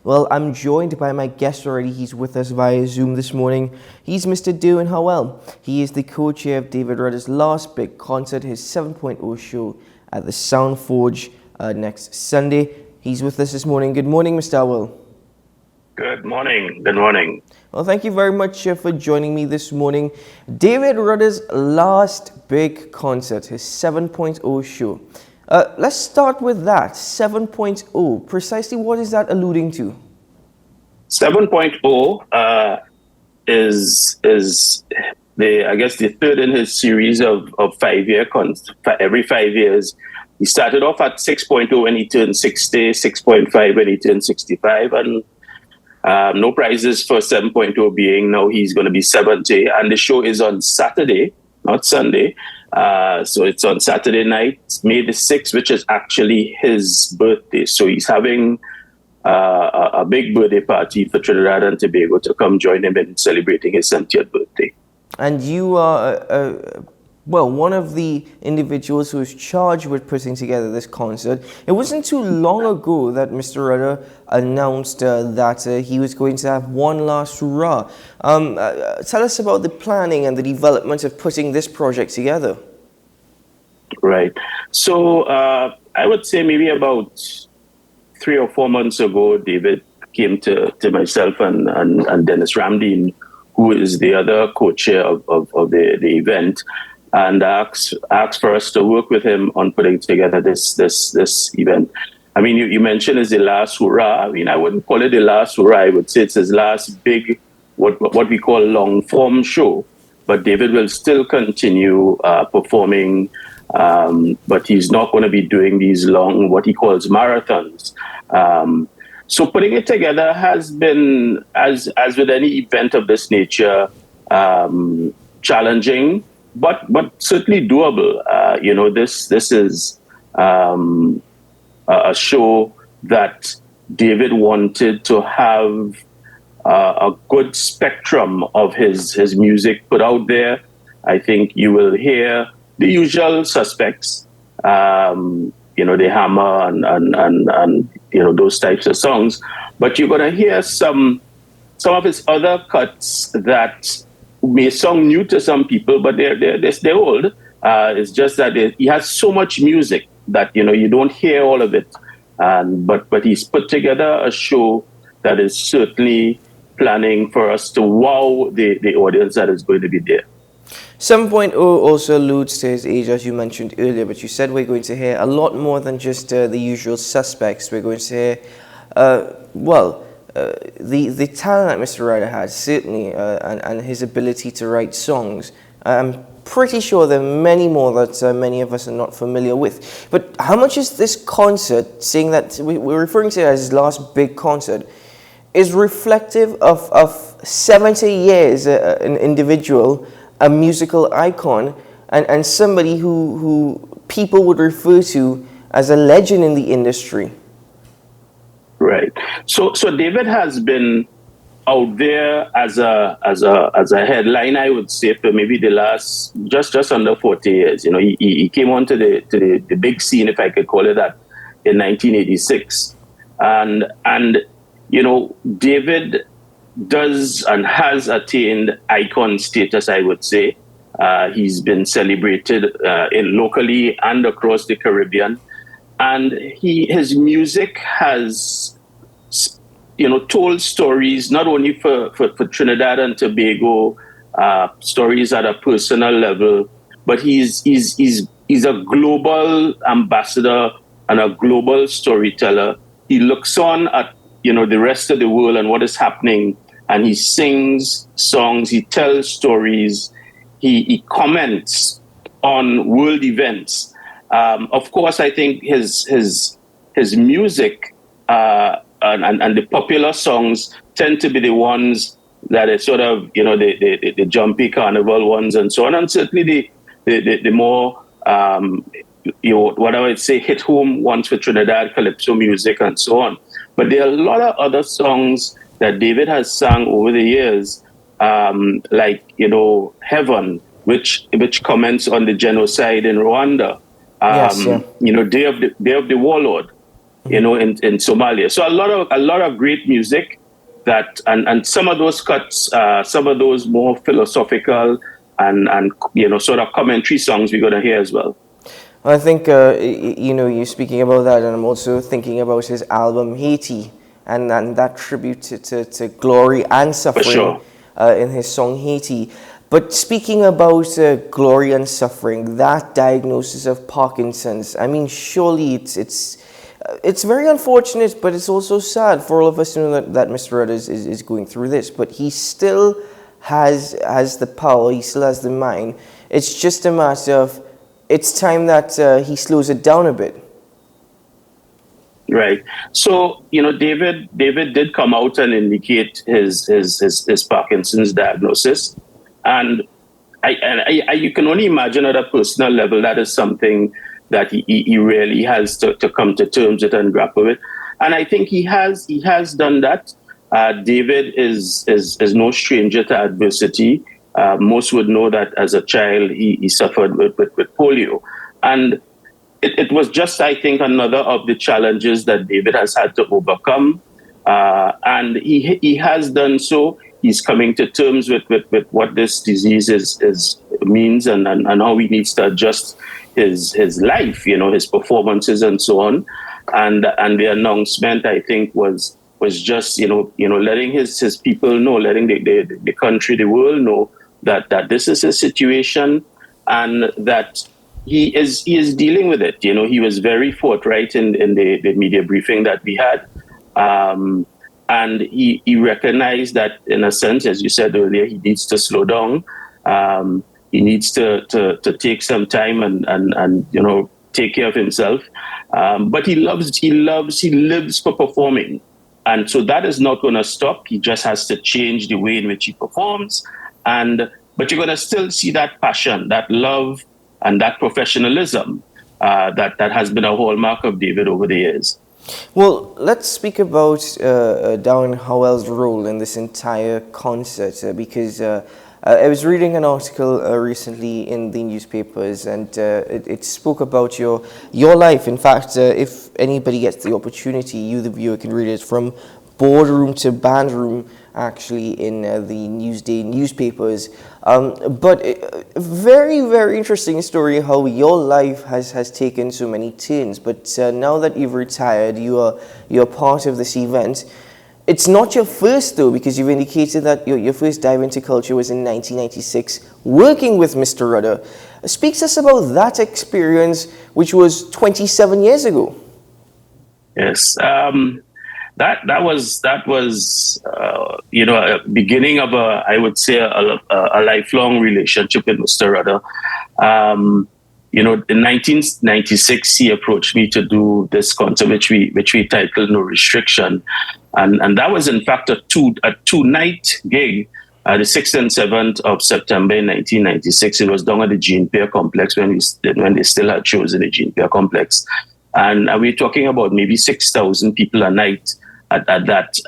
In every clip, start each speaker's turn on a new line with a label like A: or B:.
A: Well, I'm joined by my guest already. He's with us via Zoom this morning. He's Mr. Derwin Howell. He is the co-chair of David Rudder's last big concert, his 7.0 show at the Sound Forge next Sunday. He's with us this morning. Good morning, Mr. Howell.
B: Good morning. Good morning.
A: Well, thank you very much for joining me this morning. David Rudder's last big concert, his 7.0 show. Let's start with that, 7.0. Precisely what is that alluding to?
B: 7.0 is the third in his series of 5-year every 5 years. He started off at 6.0 when he turned 60, 6.5 when he turned 65, and no prizes for 7.0 being now he's going to be 70. And the show is on Saturday, not Sunday. So it's on Saturday night, May the 6th, which is actually his birthday. So he's having a big birthday party for Trinidad and Tobago to come join him in celebrating his 70th birthday.
A: And you are, one of the individuals who is charged with putting together this concert. It wasn't too long ago that Mr. Rudder announced that he was going to have one last hurrah. Tell us about the planning and the development of putting this project together.
B: Right. So I would say maybe about 3 or 4 months ago, David came to myself and Dennis Ramdeen, who is the other co-chair of the event, and asked for us to work with him on putting together this event. I mean, you mentioned it's the last hurrah. I mean, I wouldn't call it the last hurrah. I would say it's his last big, what we call long form show. But David will still continue performing, but he's not going to be doing these long, what he calls marathons. So putting it together has been, as with any event of this nature, challenging, but certainly doable. This is a show that David wanted to have a good spectrum of his music put out there. I think you will hear the usual suspects, the Hammer and those types of songs, but you're going to hear some of his other cuts that may sound new to some people, but they're old. It's just that he has so much music that you don't hear all of it, but he's put together a show that is certainly planning for us to wow the audience that is going to be there.
A: 7.0 also alludes to his age, as you mentioned earlier, but you said we're going to hear a lot more than just the usual suspects. We're going to hear, the talent that Mr. Rudder has, certainly, and his ability to write songs. I'm pretty sure there are many more that many of us are not familiar with. But how much is this concert, seeing that we're referring to it as his last big concert, is reflective of 70 years, an individual, a musical icon, and somebody who people would refer to as a legend in the industry?
B: Right. So David has been out there as a headline, I would say, for maybe the last just under 40 years. He came onto the big scene, if I could call it that, in 1986, and David does and has attained icon status, I would say. He's been celebrated locally and across the Caribbean. And his music has, told stories not only for Trinidad and Tobago, stories at a personal level, but he's a global ambassador and a global storyteller. He looks on at the rest of the world and what is happening, and he sings songs, he tells stories, he comments on world events. Of course, I think his music and the popular songs tend to be the ones that are sort of the jumpy carnival ones and so on, and certainly the more what I would say hit home ones for Trinidad, calypso music and so on. But there are a lot of other songs that David has sung over the years, like Heaven, which comments on the genocide in Rwanda.
A: Yes, yeah.
B: Day of the Warlord, in Somalia. So a lot of great music that, and some of those cuts, some of those more philosophical and sort of commentary songs we're gonna hear as well.
A: I think, you're speaking about that, and I'm also thinking about his album Haiti, and that tribute to glory and
B: For
A: suffering
B: sure.
A: in his song Haiti. But speaking about glory and suffering, that diagnosis of Parkinson's, I mean, surely it's very unfortunate, but it's also sad for all of us to know that Mr. Rudder is going through this. But he still has the power, he still has the mind. It's just a matter of it's time that he slows it down a bit.
B: Right. So, David did come out and indicate his Parkinson's diagnosis, and you can only imagine at a personal level that is something that he really has to come to terms with and grapple with, and I think he has done that. David is no stranger to adversity. Most would know that as a child he suffered with polio, and it was just, I think, another of the challenges that David has had to overcome. And he has done so. He's coming to terms with what this disease is means, and how he needs to adjust his life, his performances and so on. And the announcement, I think, was just letting his people know, letting the country, the world know that this is a situation, and that he is dealing with it. He was very forthright in the media briefing that we had. And he recognized that, in a sense, as you said earlier, he needs to slow down. He needs to take some time and take care of himself. But he lives for performing. And so that is not going to stop. He just has to change the way in which he performs. But you're going to still see that passion, that love, and that professionalism that has been a hallmark of David over the years.
A: Well, let's speak about Derwin Howell's role in this entire concert, because I was reading an article recently in the newspapers, and it spoke about your life. In fact, if anybody gets the opportunity, you, the viewer, can read it from boardroom to bandroom, actually, in the Newsday newspapers. But very, very interesting story how your life has taken so many turns. But now that you've retired, you're part of this event. It's not your first, though, because you've indicated that your first dive into culture was in 1996, working with Mr. Rudder. Speak to us about that experience, which was 27 years ago.
B: Yes. That was a beginning of I would say a lifelong relationship with Mr. Rudder. In 1996 he approached me to do this concert which we titled No Restriction, and that was in fact a two-night gig. The 6th and 7th of September in 1996. It was done at the Jean Pierre Complex when they still had shows in the Jean Pierre Complex, and we're talking about maybe 6,000 people a night. At that,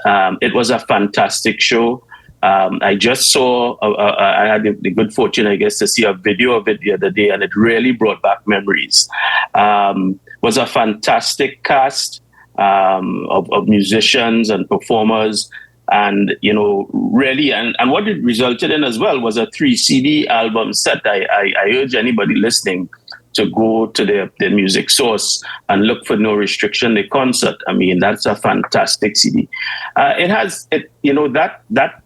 B: it was a fantastic show. I just saw, I had the good fortune, I guess, to see a video of it the other day, and it really brought back memories. Was a fantastic cast of musicians and performers, and really, and what it resulted in as well was a 3 CD album set. I urge anybody listening to go to their music source and look for No Restriction, the concert. I mean, that's a fantastic CD. That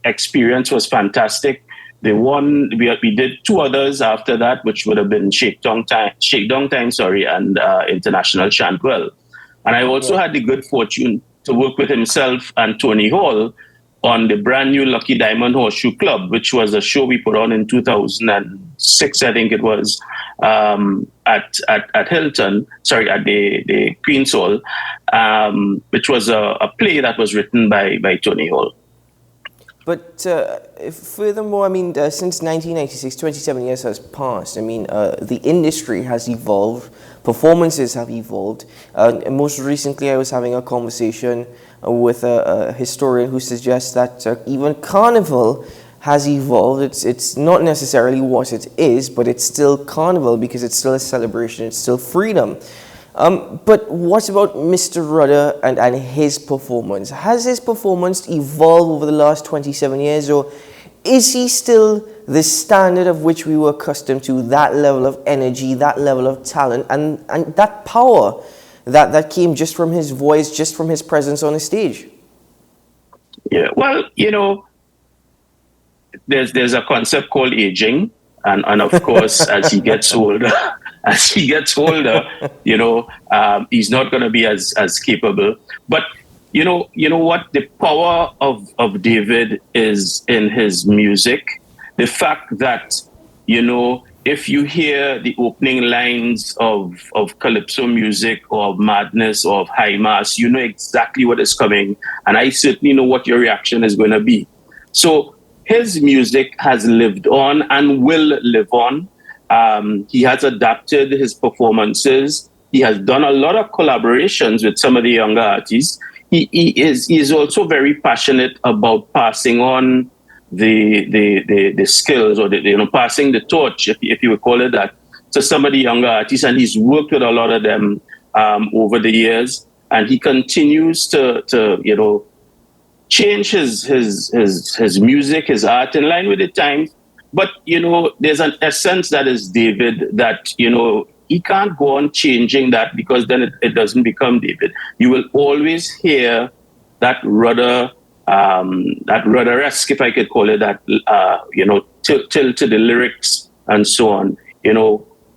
B: experience was fantastic. We did 2 others after that, which would have been Shakedown Time, and International Chantwell. And I also had the good fortune to work with himself and Tony Hall on the brand new Lucky Diamond Horseshoe Club, which was a show we put on in 2006, I think it was, at Hilton, at the Queen's Hall, which was a play that was written by Tony Hall.
A: But furthermore, I mean, since 1996, 27 years has passed. I mean, the industry has evolved, performances have evolved. And most recently, I was having a conversation with a historian who suggests that even Carnival has evolved. It's not necessarily what it is, but it's still Carnival because it's still a celebration, it's still freedom. But what about Mr. Rudder and his performance? Has his performance evolved over the last 27 years, or is he still the standard of which we were accustomed to, that level of energy, that level of talent, and that power that came just from his voice, just from his presence on the stage?
B: Yeah, well, there's a concept called aging, and of course, as he gets older, he's not going to be as capable. But you know what? The power of David is in his music. The fact that if you hear the opening lines of calypso music or of madness or of high mass, you know exactly what is coming, and I certainly know what your reaction is going to be. So his music has lived on and will live on. He has adapted his performances. He has done a lot of collaborations with some of the younger artists. He is also very passionate about passing on the skills, or passing the torch, if you would call it that, to some of the younger artists, and he's worked with a lot of them over the years, and he continues to change his music, his art in line with the times. But there's an essence that is David that he can't go on changing that, because then it doesn't become David. You will always hear that Rudder-esque, if I could call it that, till to the lyrics and so on.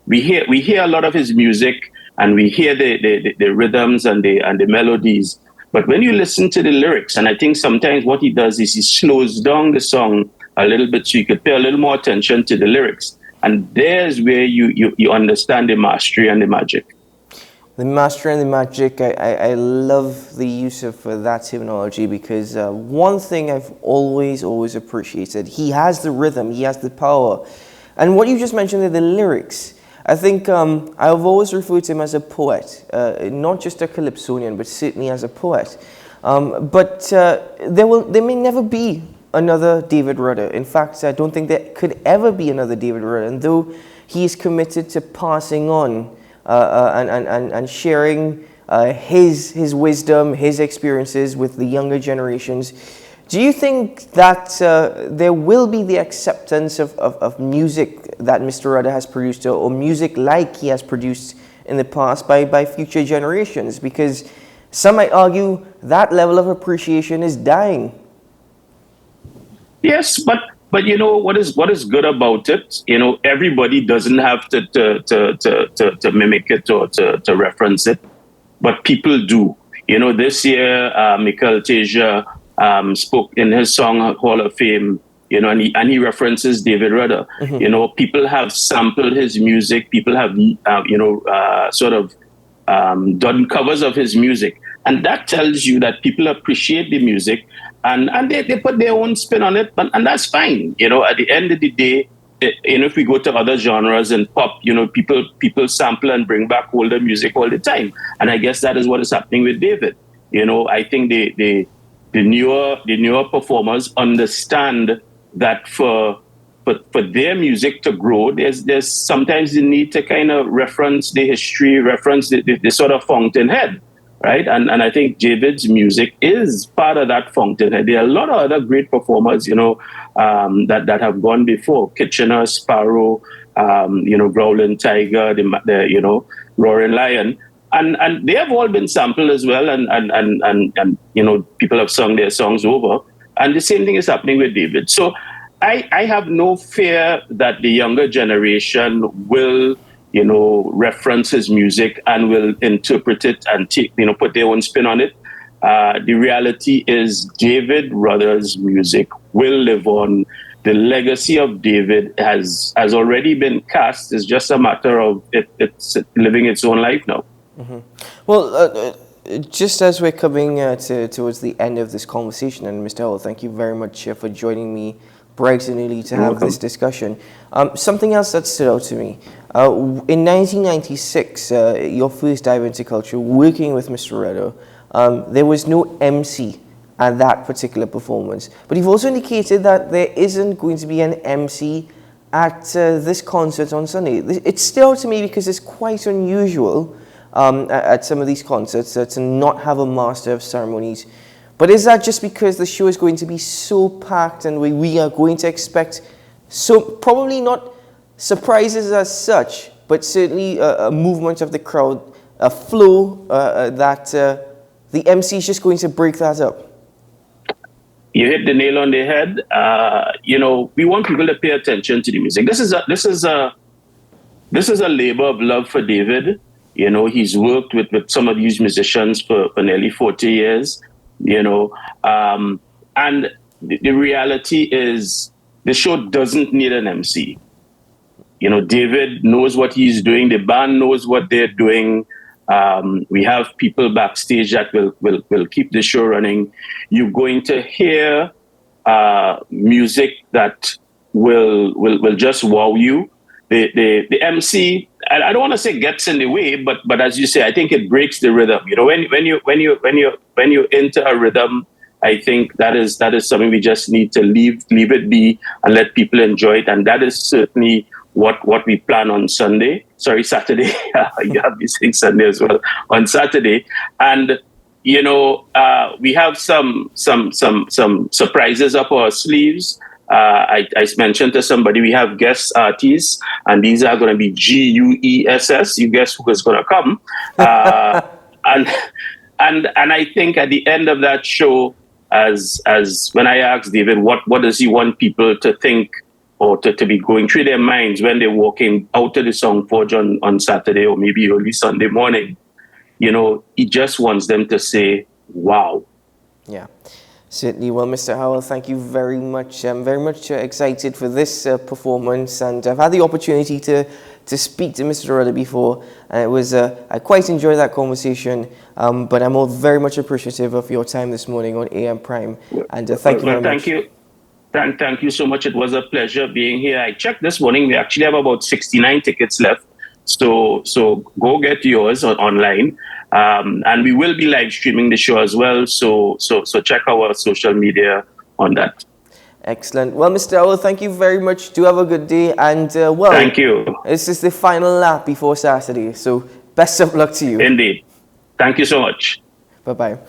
B: We hear a lot of his music, and we hear the rhythms and the melodies. But when you listen to the lyrics, and I think sometimes what he does is he slows down the song a little bit so you could pay a little more attention to the lyrics. And there's where you understand the mastery and the magic.
A: The mastery and the magic, I love the use of that terminology, because one thing I've always appreciated, he has the rhythm, he has the power. And what you just mentioned there, the lyrics, I think I've always referred to him as a poet, not just a calypsonian, but certainly as a poet. But there may never be another David Rudder. In fact, I don't think there could ever be another David Rudder. And though he is committed to passing on and sharing his wisdom, his experiences with the younger generations, do you think that there will be the acceptance of music that Mr. Rudder has produced, or music like he has produced in the past by future generations? Because some might argue that level of appreciation is dying.
B: Yes, but what is good about it? Everybody doesn't have to mimic it or to reference it, but people do. This year, Michael Teja spoke in his song Hall of Fame, and he references David Rudder. Mm-hmm. People have sampled his music. People have done covers of his music, and that tells you that people appreciate the music. And they put their own spin on it, and that's fine. At the end of the day, if we go to other genres and pop, people sample and bring back older music all the time. And I guess that is what is happening with David. I think the newer performers understand that for their music to grow, there's sometimes the need to kind of reference the history, reference the sort of fountainhead. Right, and I think David's music is part of that fountainhead. There are a lot of other great performers, that have gone before: Kitchener, Sparrow, Growling Tiger, the Roaring Lion, and they have all been sampled as well, and people have sung their songs over, and the same thing is happening with David. So I have no fear that the younger generation will reference his music and will interpret it and put their own spin on it. The reality is David Rudder's music will live on. The legacy of David has already been cast. It's just a matter of it's living its own life now.
A: Mm-hmm. Well, just as we're coming towards the end of this conversation, and Mr. Howell, thank you very much for joining me bright and early to have this discussion. Something else that stood out to me. In 1996, your first dive into culture, working with Mr. Rudder, there was no MC at that particular performance. But you've also indicated that there isn't going to be an MC at this concert on Sunday. It stood out to me because it's quite unusual at some of these concerts to not have a master of ceremonies. But is that just because the show is going to be so packed and we are going to expect so probably not surprises as such, but certainly a movement of the crowd, a flow that the MC is just going to break that up?
B: You hit the nail on the head. We want people to pay attention to the music. This is a labor of love for David. He's worked with some of these musicians for nearly 40 years. And the reality is the show doesn't need an MC. David knows what he's doing. The band knows what they're doing. We have people backstage that will keep the show running. You're going to hear music that will just wow you. The MC, I don't want to say gets in the way, but as you say, I think it breaks the rhythm. When you enter a rhythm, I think that is something we just need to leave it be and let people enjoy it, and that is certainly what we plan on Saturday. You have me saying Sunday as well. On Saturday, and we have some surprises up our sleeves. I mentioned to somebody we have guest artists, and these are going to be GUESS. You guess who is going to come? And I think at the end of that show, as when I asked David what does he want people to think or to be going through their minds when they're walking out of the Song Forge on Saturday or maybe early Sunday morning, he just wants them to say, wow.
A: Yeah, certainly. Well, Mr. Howell, thank you very much. I'm very much excited for this performance, and I've had the opportunity to speak to Mr. Rudder before, and it was I quite enjoyed that conversation, but I'm all very much appreciative of your time this morning on AM Prime, and thank you very much.
B: Thank you. Thank you so much. It was a pleasure being here. I checked this morning. We actually have about 69 tickets left. So go get yours online. And we will be live streaming the show as well. So check our social media on that.
A: Excellent. Well, Mr. Howell, thank you very much. Do have a good day. And
B: thank you.
A: This is the final lap before Saturday. So best of luck to you.
B: Indeed. Thank you so much.
A: Bye-bye.